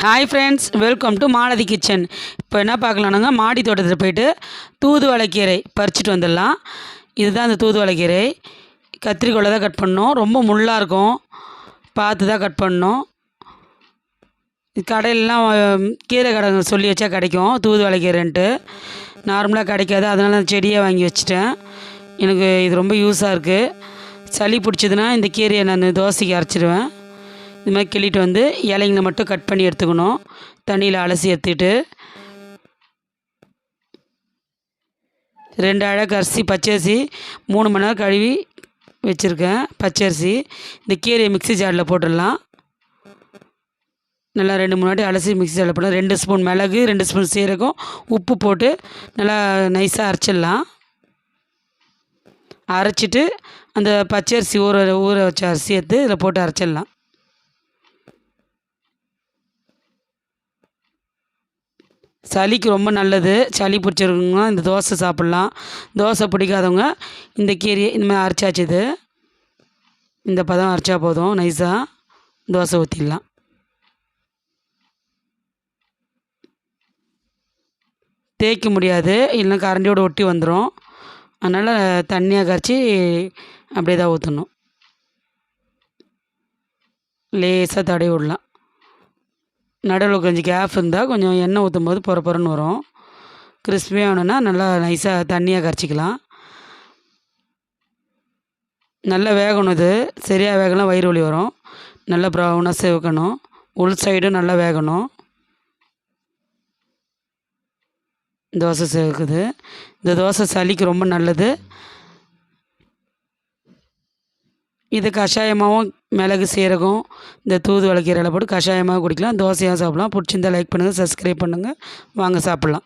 Hi friends, welcome to Malathi kitchen. இப்போ என்ன பார்க்கலானுங்க, மாடி தோட்டத்தில் போயிட்டு தூதுவளைக்கீரை பறிச்சுட்டு வந்துடலாம். இதுதான் அந்த தூதுவளைக்கீரை. கத்திரிக்கோலை தான் கட் பண்ணோம். ரொம்ப முள்ளாக இருக்கும், பார்த்து தான் கட் பண்ணோம். கடையிலலாம் கீரை கடை சொல்லி வச்சா கிடைக்கும் தூதுவளைக்கீரைன்ட்டு. நார்மலாக கிடைக்காது, அதனால நான் செடியை வாங்கி வச்சுட்டேன். எனக்கு இது ரொம்ப யூஸாக இருக்குது. சளி பிடிச்சதுன்னா இந்த கீரையை நான் தோசைக்கு அரைச்சிடுவேன். இது மாதிரி கிள்ளிட்டு வந்து இலைங்களை மட்டும் கட் பண்ணி எடுத்துக்கணும். தண்ணியில் அலசி எடுத்துக்கிட்டு 2 அழகு அரிசி பச்சரிசி 3 மணி நேரம் கழுவி வச்சுருக்கேன். பச்சரிசி இந்த கீரையை மிக்ஸி ஜாரில் போட்டுடலாம். நல்லா 2-3 வாட்டி அலசி மிக்ஸி ஜாரில் போடலாம். 2 ஸ்பூன் மிளகு, 2 ஸ்பூன் சீரகம், உப்பு போட்டு நல்லா நைஸாக அரைச்சிடலாம். அரைச்சிட்டு அந்த பச்சரிசி ஊற வச்ச அரிசி எடுத்து இதில் போட்டு அரைச்சிடலாம். சளிக்கு ரொம்ப நல்லது. சளி பிடிச்சிருக்கவங்க இந்த தோசை சாப்பிட்லாம். தோசை பிடிக்காதவங்க இந்த கீரையை இந்த மாதிரி அரைச்சாச்சுது. இந்த பதம் அரைச்சா போதும், நைஸாக தோசை ஊற்றிடலாம். தேய்க்க முடியாது, இல்லைன்னா கரண்டியோடு ஒட்டி வந்துடும். அதனால் தண்ணியாக கரைச்சி அப்படியே தான் ஊற்றணும். லேசாக தடவி விடலாம். நடுவில் கொஞ்சம் கேப் இருந்தால் கொஞ்சம் எண்ணெய் ஊற்றும் போது பொறன்னு வரும். கிறிஸ்பியாக வேணும்னா நல்லா நைஸாக தண்ணியாக கரைச்சிக்கலாம். நல்லா வேகணும். இது சரியாக வேகலாம் வயிறு வலி வரும். நல்லா ப்ரௌனாக சேவக்கணும். உள் சைடும் நல்லா வேகணும். தோசை சேவக்குது. இந்த தோசை சளிக்கு ரொம்ப நல்லது. இது கஷாயமாகவும் மிளகு சீரகம் இந்த தூதுவளைக்கீரையில் போட்டு கஷாயமாக குடிக்கலாம். தோசையாக சாப்பிட்லாம். பிடிச்சிருந்தால் லைக் பண்ணுங்கள், சப்ஸ்கிரைப் பண்ணுங்கள். வாங்க சாப்பிட்லாம்.